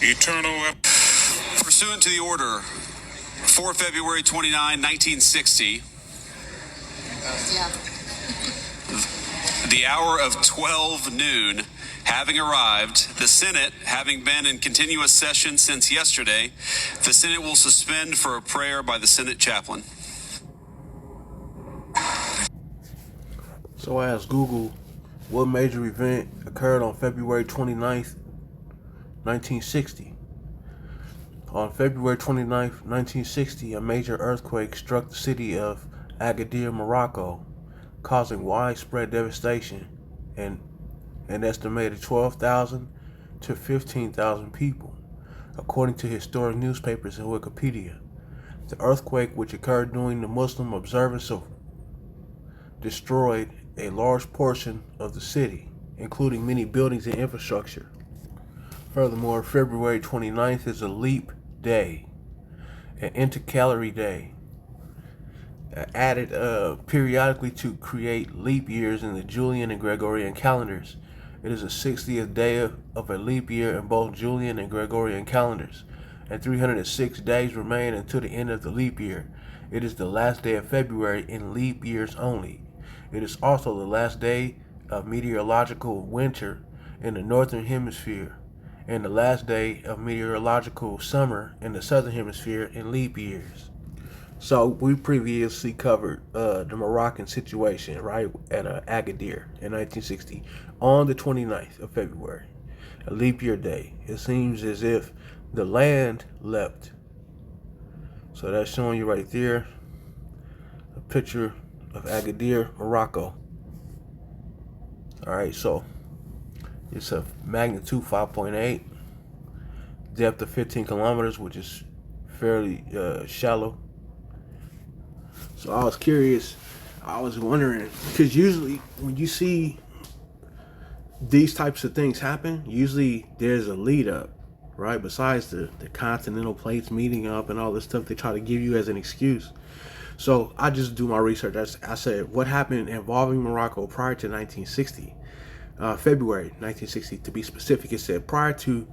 eternal. Pursuant to the order for February 29, 1960, the hour of 12 noon having arrived, the Senate having been in continuous session since yesterday, the Senate will suspend for a prayer by the Senate chaplain. So I asked Google what major event occurred on February 29th, 1960. On February 29th, 1960, a major earthquake struck the city of Agadir, Morocco, causing widespread devastation and an estimated 12,000 to 15,000 people, according to historic newspapers and Wikipedia. The earthquake, which occurred during the Muslim observance of destroyed a large portion of the city, including many buildings and infrastructure. Furthermore, February 29th is a leap day, an intercalary day, added periodically to create leap years in the Julian and Gregorian calendars. It is the 60th day of a leap year in both Julian and Gregorian calendars, and 306 days remain until the end of the leap year. It is the last day of February in leap years only. It is also the last day of meteorological winter in the northern hemisphere, and the last day of meteorological summer in the southern hemisphere in leap years. So we previously covered the Moroccan situation, right, at Agadir in 1960 on the 29th of February, a leap year day. It seems as if the land leapt. So that's showing you right there a picture of Agadir, Morocco. All right, so it's a magnitude 5.8, depth of 15 kilometers, which is fairly shallow. So I was curious, I was wondering, because usually when you see these types of things happen, usually there's a lead up, right? Besides the continental plates meeting up and all this stuff they try to give you as an excuse. So I just do my research. I said, what happened involving Morocco prior to 1960? February 1960, to be specific. It said, prior to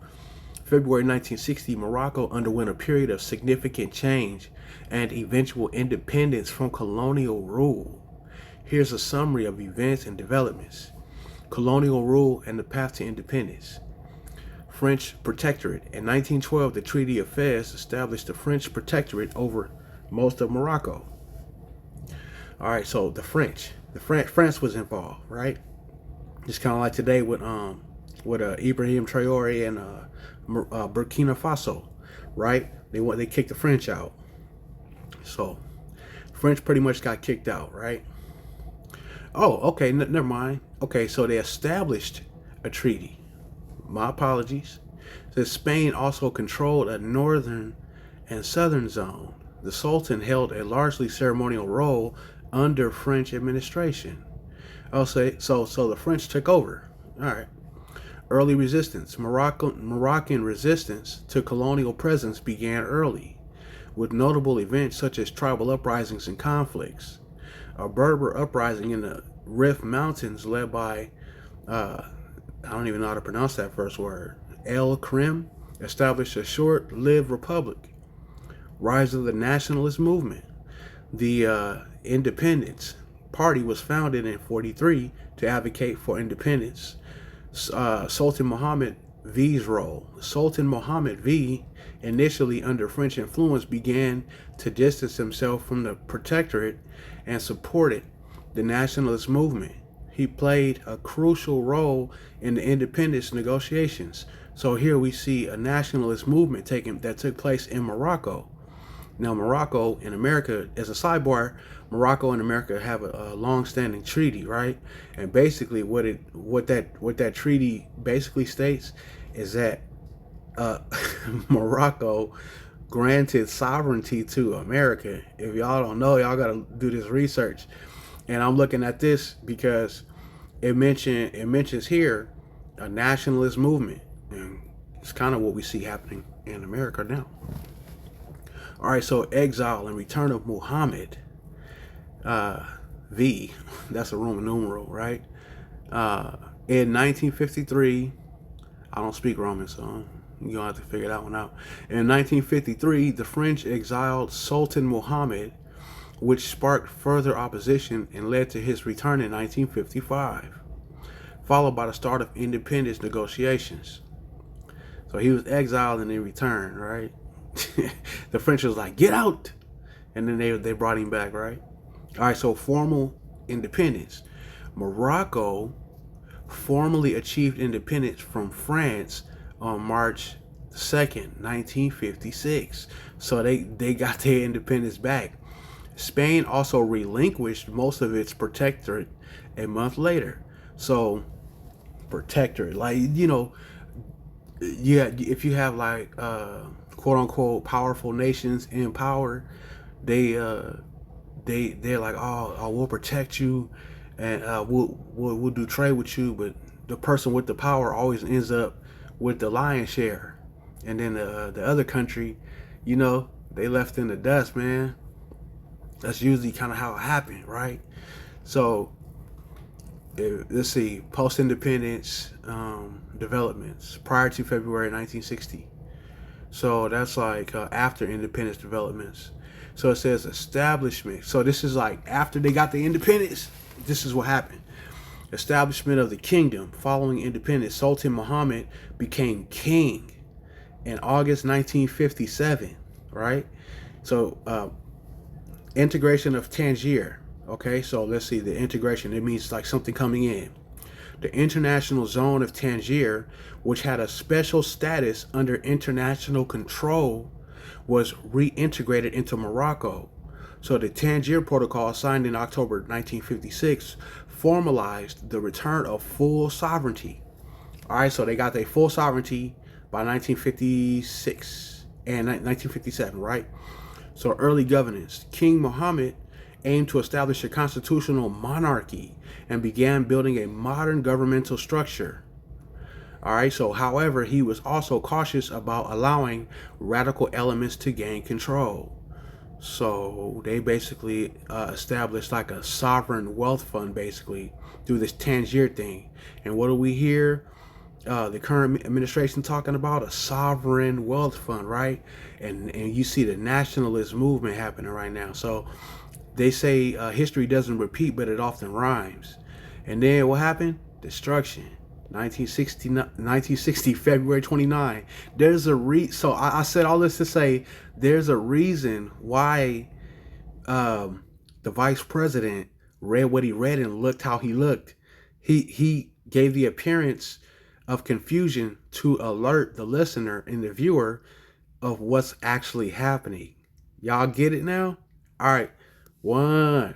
February 1960, Morocco underwent a period of significant change and eventual independence from colonial rule. Here's a summary of events and developments. Colonial rule and the path to independence. French protectorate. In 1912, the Treaty of Fez established the French protectorate over most of Morocco. All right, so France was involved, right? Just kind of like today with Ibrahim Traore and Burkina Faso, right? They kicked the French out. So French pretty much got kicked out, right? Oh, okay, never mind. Okay, so they established a treaty. My apologies. So Spain also controlled a northern and southern zone. The Sultan held a largely ceremonial role under French administration. I'll say so the French took over. All right. Early resistance. Moroccan resistance to colonial presence began early, with notable events such as tribal uprisings and conflicts. A Berber uprising in the Rif Mountains led by, I don't even know how to pronounce that first word, El Krim, established a short-lived republic. Rise of the nationalist movement. The Independence Party was founded in 1943 to advocate for independence. Sultan Mohammed V's role. Sultan Mohammed V, initially under French influence, began to distance himself from the protectorate and supported the nationalist movement. He played a crucial role in the independence negotiations. So here we see a nationalist movement that took place in Morocco. Now, Morocco and America, as a sidebar, Morocco and America have a long-standing treaty, right? And basically, what that treaty basically states is that Morocco granted sovereignty to America. If y'all don't know, y'all gotta do this research. And I'm looking at this because it mentions here a nationalist movement, and it's kind of what we see happening in America now. All right, so exile and return of Muhammad V, that's a Roman numeral, right? In 1953, I don't speak Roman, so You're going to have to figure that one out. In 1953, the French exiled Sultan Muhammad, which sparked further opposition and led to his return in 1955, followed by the start of independence negotiations. So he was exiled and then returned, right? The French was like, get out! And then they brought him back, right? All right, so formal independence. Morocco formally achieved independence from France on March 2nd, 1956. So they got their independence back. Spain also relinquished most of its protectorate a month later. So, protectorate, like, yeah, if you have like quote unquote powerful nations in power, they're like, oh, we'll protect you, and we'll do trade with you, but the person with the power always ends up with the lion's share, and then the other country, they left in the dust, man. That's usually kind of how it happened, right? So let's see, post-independence developments prior to February 1960. So that's like after independence developments. So it says establishment. So this is like after they got the independence. This is what happened. Establishment of the kingdom. Following independence, Sultan Muhammad became king in August 1957. Right. So integration of Tangier. Okay. So let's see the integration. It means like something coming in. The international zone of Tangier, which had a special status under international control, was reintegrated into Morocco. So the Tangier Protocol, signed in October 1956, formalized the return of full sovereignty. All right, so they got their full sovereignty by 1956 and 1957, right? So early governance. King Mohammed aimed to establish a constitutional monarchy and began building a modern governmental structure. All right, so however, he was also cautious about allowing radical elements to gain control. So they basically established like a sovereign wealth fund, basically, through this Tangier thing. And what do we hear? The current administration talking about a sovereign wealth fund, right? And you see the nationalist movement happening right now. So they say history doesn't repeat, but it often rhymes. And then what happened? Destruction. 1960, February 29. There's a so I said all this to say there's a reason why the vice president read what he read and looked how he looked. He gave the appearance of confusion to alert the listener and the viewer of what's actually happening. Y'all get it now? All right. 1,